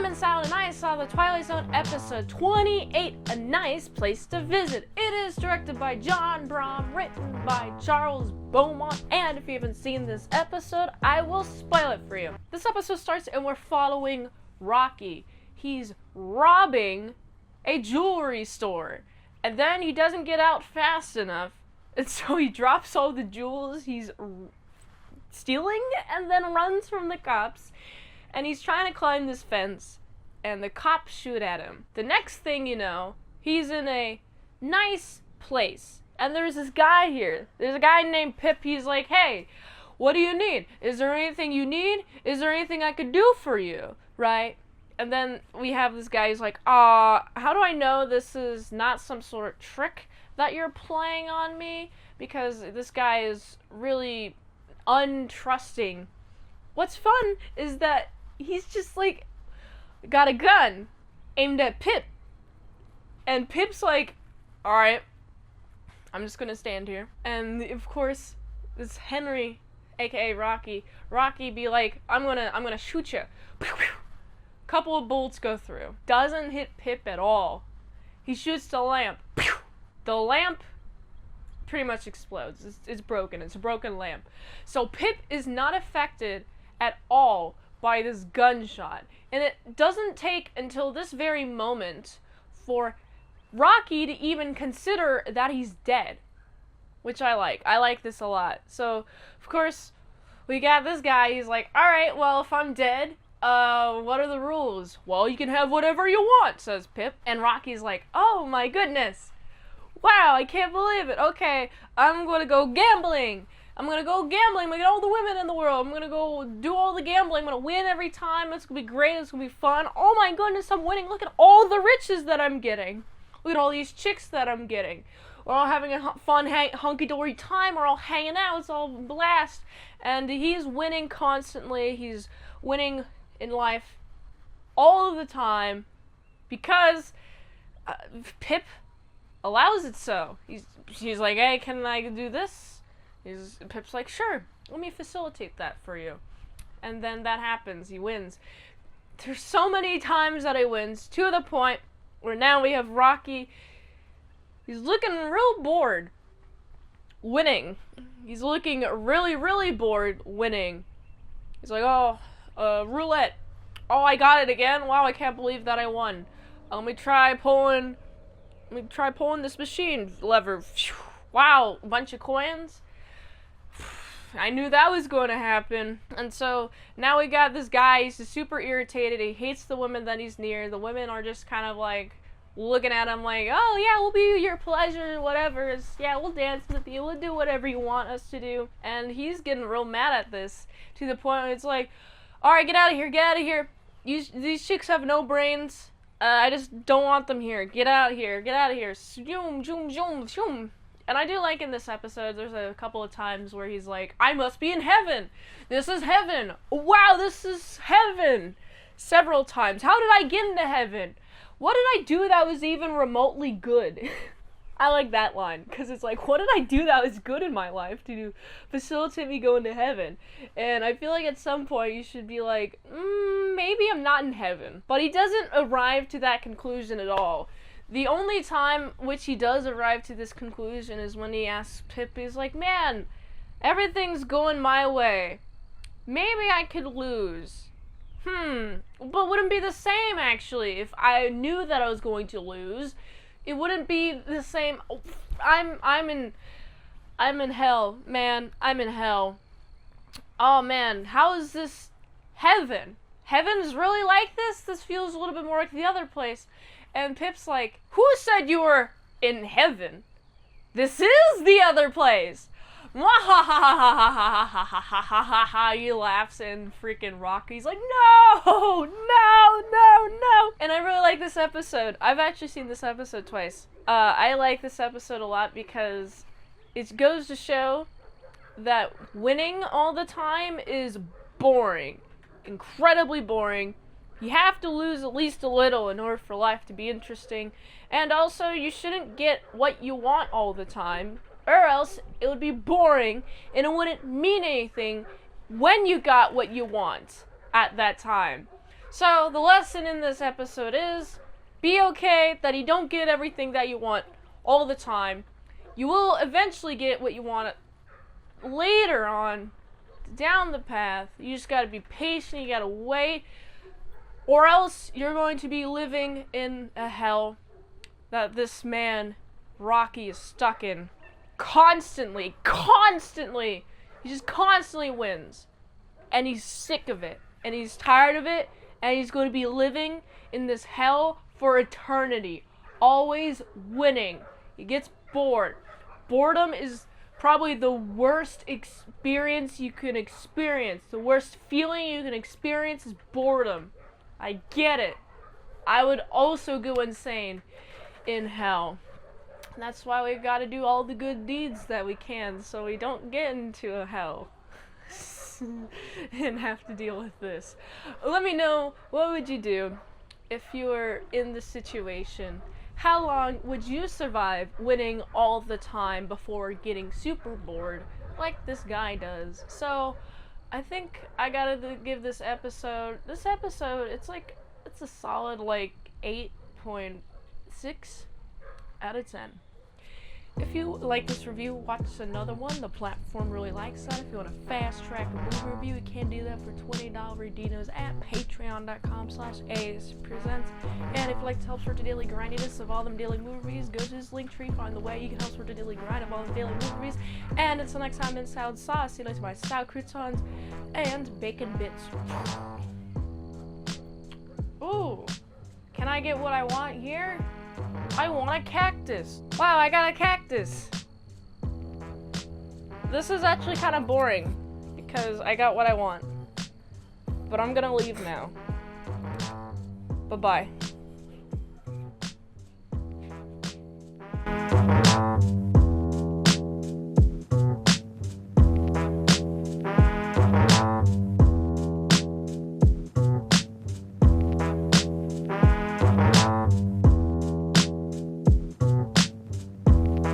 I'm Mint Salad and I saw the Twilight Zone episode 28, A Nice Place to Visit. It is directed by John Brom, written by Charles Beaumont, and if you haven't seen this episode, I will spoil it for you. This episode starts and we're following Rocky. He's robbing a jewelry store, and then he doesn't get out fast enough, and so he drops all the jewels he's stealing and then runs from the cops. And he's trying to climb this fence, and the cops shoot at him. The next thing you know, he's in a nice place. And there's this guy here. There's a guy named Pip. He's like, hey, what do you need? Is there anything you need? Is there anything I could do for you? Right? And then we have this guy who's like, how do I know this is not some sort of trick that you're playing on me? Because this guy is really untrusting. What's fun is that he's just like got a gun aimed at Pip, and Pip's like, alright, I'm just gonna stand here. And of course this Henry, aka Rocky be like, I'm gonna shoot you. Couple of bullets go through, doesn't hit Pip at all. He shoots the lamp. The lamp pretty much explodes. It's broken. It's a broken lamp. So Pip is not affected at all by this gunshot. And it doesn't take until this very moment for Rocky to even consider that he's dead, which I like. I like this a lot. So, of course, we got this guy. He's like, alright, well, if I'm dead, what are the rules? Well, you can have whatever you want, says Pip. And Rocky's like, oh my goodness. Wow, I can't believe it. Okay, I'm gonna go gambling. I'm gonna get all the women in the world. I'm gonna go do all the gambling. I'm gonna win every time. It's gonna be great. It's gonna be fun. Oh my goodness, I'm winning. Look at all the riches that I'm getting. Look at all these chicks that I'm getting. We're all having a fun, hunky-dory time. We're all hanging out. It's all a blast. And he's winning constantly. He's winning in life all of the time because Pip allows it so. He's like, hey, can I do this? Pip's like, sure, let me facilitate that for you. And then that happens. He wins. There's so many times that he wins, to the point where now we have Rocky. He's looking real bored winning. He's looking really, really bored winning. He's like, roulette. Oh, I got it again. Wow, I can't believe that I won. Let me try pulling this machine lever. Wow, a bunch of coins. I knew that was going to happen. And so now we got this guy. He's just super irritated. He hates the women that he's near. The women are just kind of like looking at him like, oh yeah, we'll be your pleasure, whatever. Yeah, we'll dance with you. We'll do whatever you want us to do. And he's getting real mad at this, to the point where it's like, all right, get out of here. Get out of here. These chicks have no brains. I just don't want them here. Get out of here. Get out of here. Zoom, zoom, zoom, zoom. And I do like in this episode, there's a couple of times where he's like, I must be in heaven. This is heaven. Wow, this is heaven. Several times. How did I get into heaven? What did I do that was even remotely good? I like that line, because it's like, what did I do that was good in my life to facilitate me going to heaven? And I feel like at some point you should be like, maybe I'm not in heaven. But he doesn't arrive to that conclusion at all. The only time which he does arrive to this conclusion is when he asks Pip, he's like, man, everything's going my way. Maybe I could lose. But wouldn't be the same, actually. If I knew that I was going to lose, it wouldn't be the same. I'm in hell, man. I'm in hell. Oh, man, how is this heaven? Heaven's really like this? This feels a little bit more like the other place. And Pip's like, who said you were in heaven? This is the other place. Mwahahahahahahahahaha. He laughs, and freaking Rocky's like, no. And I really like this episode. I've actually seen this episode twice. I like this episode a lot because it goes to show that winning all the time is boring. Incredibly boring. You have to lose at least a little in order for life to be interesting. And also, you shouldn't get what you want all the time, or else it would be boring and it wouldn't mean anything when you got what you want at that time. So, the lesson in this episode is, be okay that you don't get everything that you want all the time. You will eventually get what you want later on, down the path. You just gotta be patient, you gotta wait, or else you're going to be living in a hell that this man, Rocky, is stuck in. Constantly. He just constantly wins. And he's sick of it. And he's tired of it. And he's going to be living in this hell for eternity. Always winning. He gets bored. Boredom is probably the worst experience you can experience. The worst feeling you can experience is boredom. I get it. I would also go insane in hell. And that's why we've got to do all the good deeds that we can so we don't get into a hell and have to deal with this. Let me know, what would you do if you were in this situation? How long would you survive winning all the time before getting super bored like this guy does? So I think I gotta give this episode, it's a solid 8.6 out of 10. If you like this review, watch another one. The platform really likes that. If you want to fast track a movie review, you can do that for $20 redeemos at patreon.com/ASEPresents. And if you'd like to help support the daily grindiness of all them daily movie reviews, go to this link tree, find the way you can help support the daily grind of all the daily movie reviews. And until next time, mint salad sauce, see you later, my sour croutons and bacon bits. Ooh, can I get what I want here? I want a cactus. Wow, I got a cactus. This is actually kind of boring because I got what I want. But I'm gonna leave now. Bye-bye.